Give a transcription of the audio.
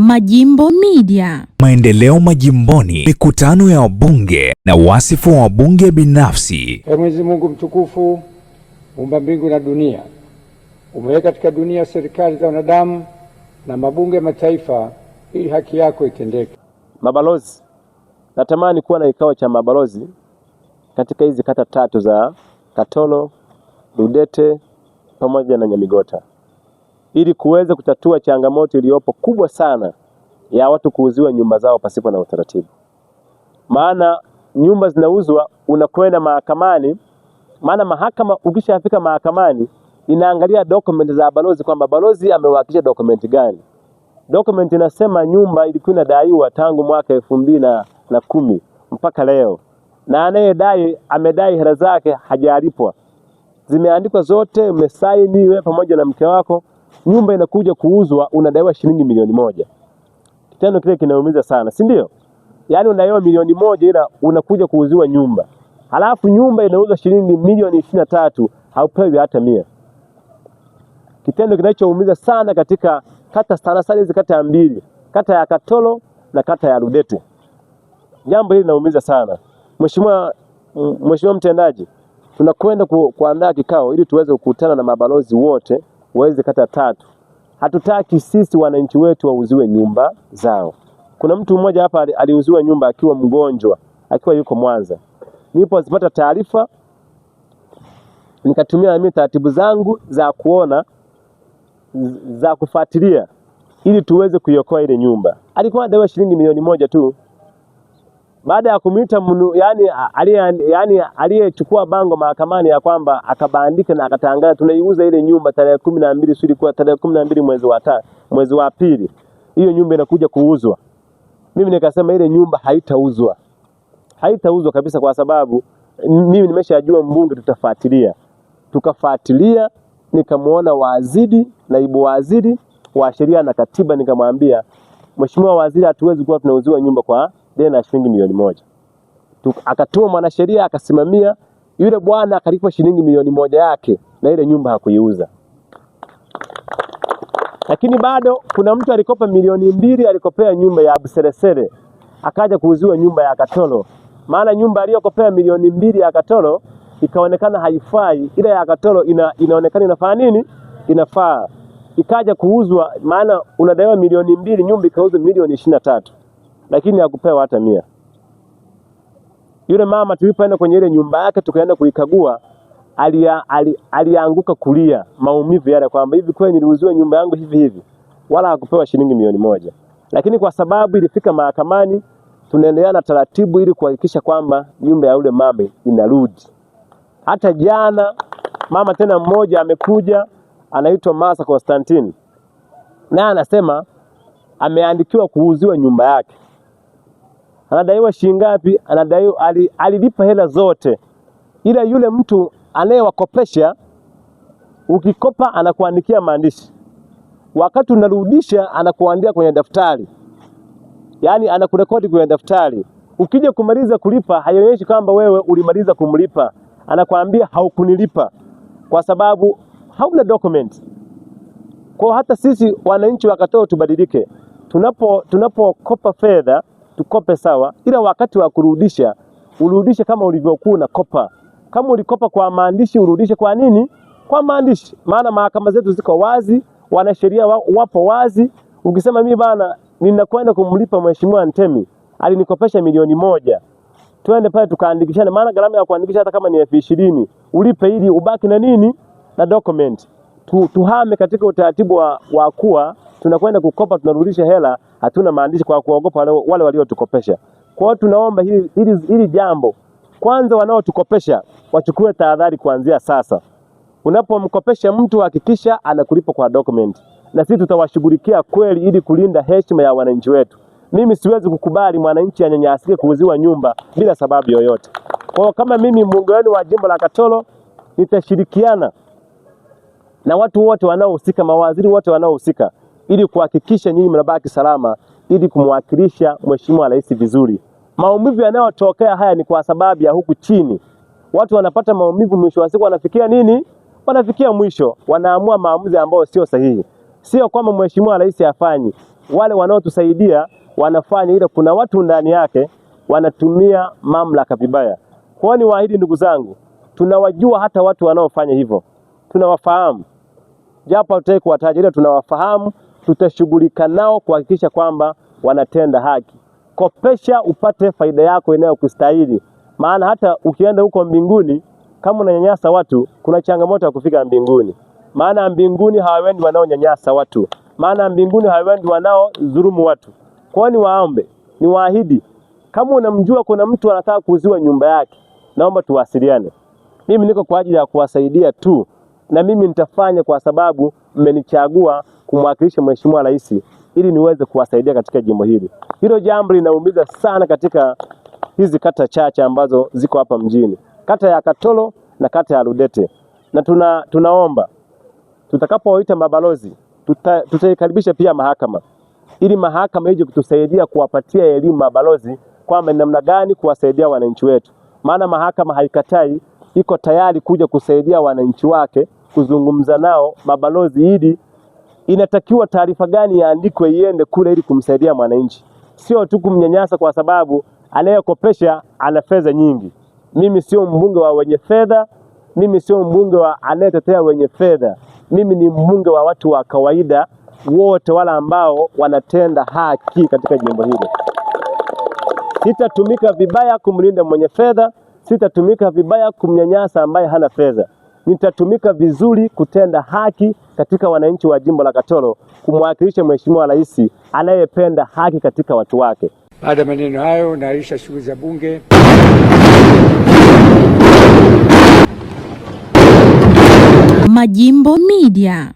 Majimbo Media. Maendeleo majimboni, mikutano ya wabunge na wasifu wa wabunge binafsi. Mwenyezi Mungu mtukufu, muumba mbingu na dunia, umeweka katika dunia serikali za wanadamu na mabunge mataifa ili haki yako itendeke. Mabalozi, natamani kuwa na kikao cha mabalozi katika hizi kata tatu za Katoro, Ludete pamoja na Nyamigota, ili kuweza kutatua changamoto iliyopo kubwa sana ya watu kuuziwa nyumba zao pasipo na utaratibu. Maana nyumba zinauzwa, unakwenda mahakamani, maana mahakama ukishafika mahakamani inaangalia document za balozi kwamba balozi amewakisha document gani. Document inasema nyumba ilikuwa inadaiwa tangu mwaka 2010 mpaka leo, na anayedai amedai hela zake hajalipwa. Zimeandikwa zote, umesaini wewe pamoja na mke wako. Nyumba inakuja kuuzwa, unadaiwa shilingi milioni 1. Kitendo kile kinaumiza sana, si ndio? Yaani unadaiwa milioni 1 ila unakuja kuuziwa nyumba. Halafu nyumba inauzwa shilingi milioni 23, haupewi hata 100. Kitendo kinachoumiza sana katika kata sana hizi kata mbili, kata ya Katoro na kata ya Ludete. Jambo hili linaumiza sana. Mheshimiwa mtendaji, tunakwenda kuandaa kikao ili tuweze kukutana na mabalozi wote wa hizi kata tatu. Hatutaki sisi wananchi wetu wauziwe nyumba zao. Kuna mtu mmoja hapa aliuziwa nyumba akiwa mgonjwa, akiwa yuko Mwanza. Nilipozipata taarifa, nikatumia mimi taratibu zangu za kuona, za kufuatilia ili tuweze kuiokoa ile nyumba. Alikuwa anadaiwa shilingi milioni 1 tu. Baada ya kumuita aliyechukua bango mahakamani ya kwamba akabandika na akatangaza tunaiuza ile nyumba tarehe 12, sio ilikuwa tarehe 12 mwezi wa pili. Hiyo nyumba inakuja kuuzwa. Mimi nikasema ile nyumba haitauzwa. Haitauzwa kabisa, kwa sababu mimi nimeshajua mbunge tutafuatilia. Tukafuatilia, nikamuona waziri, naibu waziri wa sheria na katiba, nikamwambia Mheshimiwa Waziri, hatuwezi kuwa tunauziwa nyumba kwa deni la shilingi milioni 1. Akatuma mwanasheria akasimamia, yule bwana akalipwa shilingi milioni 1 yake na ile nyumba hakuiuza. Lakini bado kuna mtu alikopa milioni 2, alikopea nyumba ya Buseresere, akaja kuuziwa nyumba ya Katoro. Maana nyumba aliyokopea milioni 2 ya Katoro ikaonekana haifai, ile ya Katoro inaonekana inafaa nini? Inafaa. Ikaja kuuzwa, maana unadaiwa milioni 2, nyumba ikauzwa milioni 23. Lakini hakupewa hata 100. Yule mama tulipoenda kwenye ile nyumba yake tukaenda kuikagua, alianguka kulia maumivu yale kwamba hivi kweli niliuziwa nyumba yangu hivi. Wala hakupewa shilingi milioni 1. Lakini kwa sababu ilifika mahakamani, tunaendelea na taratibu ili kuhakikisha kwamba nyumba ya yule mama inarudi. Hata jana mama tena mmoja amekuja, anaitwa Masa Constantine. Na anasema ameandikiwa kuuziwa nyumba yake. Anadaiwa shilingi ngapi? Anadaiwa alilipa hela zote. Ila yule mtu anayewakopesha, ukikopa anakuandikia maandishi. Wakati unarudisha anakuandia kwenye daftari. Yaani anakurekodi kwenye daftari. Ukija kumaliza kulipa haionyeshi kwamba wewe ulimaliza kumlipa. Anakuambia haukunilipa kwa sababu hauna document. Kwa hata sisi wananchi wa Katoro tubadilike. Tunapokopa fedha, tukope sawa, ila wakati wa kurudisha, urudishe kama ulivyokuwa unakopa. Kama ulikopa kwa maandishi, urudishe kwa nini? Kwa maandishi. Maana mahakama zetu ziko wazi, wanasheria wapo wazi. Ukisema mimi bana ninakwenda kumlipa Mheshimiwa Ntemi, alinikopesha milioni 1. Twende pale tukaandikishane, maana gharama ya kuandikisha hata kama ni 20,000, ulipe ili ubaki na nini? Na document. Tuhame katika utaratibu wa kuwa tunakwenda kukopa tunarudisha hela, hatuna maandishi kwa kuogopa wale waliotukopesha. Kwa hiyo tunaomba hili jambo, kwanza wanaotukopesha wachukue tahadhari kuanzia sasa. Unapomkopesha mtu hakikisha anakulipa kwa document. Na sisi tutawashughulikia kweli ili kulinda heshima ya wananchi wetu. Mimi siwezi kukubali mwananchi anyanyasike kuuziwa nyumba bila sababu yoyote. Kwa hiyo kama mimi mbunge wenu wa jimbo la Katoro, nitashirikiana na watu wote wanaohusika, mawaziri wote wanaohusika, ili kuhakikisha nyinyi mnabaki salama, ili kumwakilisha Mheshimiwa Rais vizuri. Maumivu yanayotokea haya ni kwa sababu ya huku chini. Watu wanapata maumivu, mwisho wa siku wanafikia nini? Wanafikia mwisho, wanaamua maamuzi ambayo sio sahihi. Sio kwamba Mheshimiwa Rais hafanyi. wale wanaotusaidia wanafanya, ile kuna watu ndani yake wanatumia mamlaka vibaya. Kwa ni waahidi ndugu zangu, tunawajua hata watu wanaofanya hivyo, tunawafahamu, japo hatutaki kuwataja, ila tunawafahamu. Tutashughulika nao kuhakikisha kwamba wanatenda haki. Kopesha upate faida yako inayokustahili, maana hata ukienda huko mbinguni kama unanyanyasa watu, kuna changamoto ya kufika mbinguni. Maana mbinguni hawaendi wanaonyanyasa watu, maana mbinguni hawaendi wanaodhulumu watu. Kwa ni waombe, ni waahidi, kama unamjua kuna mtu anataka kuuziwa nyumba yake, naomba tuwasiliane. Mimi niko kwa ajili ya kuwasaidia tu, na mimi nitafanya kwa sababu mmenichagua kumwakilisha Mheshimiwa Rais ili niweze kuwasaidia katika jimbo hili. Hilo jambo linaumiza sana katika hizi kata chache ambazo ziko hapa mjini, kata ya Katoro na kata ya Ludete. Na tunaomba tutakapowaita mabalozi, tutaikaribisha pia mahakama, ili mahakama ije kutusaidia kuwapatia elimu mabalozi kwamba ni namna gani kuwasaidia wananchi wetu. Maana mahakama haikatai, iko tayari kuja kusaidia wananchi wake, kuzungumza nao mabalozi, ili inatakiwa taarifa gani yaandikwe iende kule ili kumsaidia mwananchi, sio tu kumnyanyasa kwa sababu anayekopesha ana fedha nyingi. Mimi sio mbunge wa wenye fedha, mimi sio mbunge wa anayetetea wenye fedha. Mimi ni mbunge wa watu wa kawaida wote, wala ambao wanatenda haki katika jimbo hili. Sitatumika vibaya kumlinda mwenye fedha, sitatumika vibaya kumnyanyasa ambaye hana fedha. Nitatumika vizuri kutenda haki katika wananchi wa jimbo la Katoro, kumwakilisha Mheshimiwa Rais anayependa haki katika watu wake. Baada ya maneno hayo, naahirisha shughuli za bunge. Majimbo Media.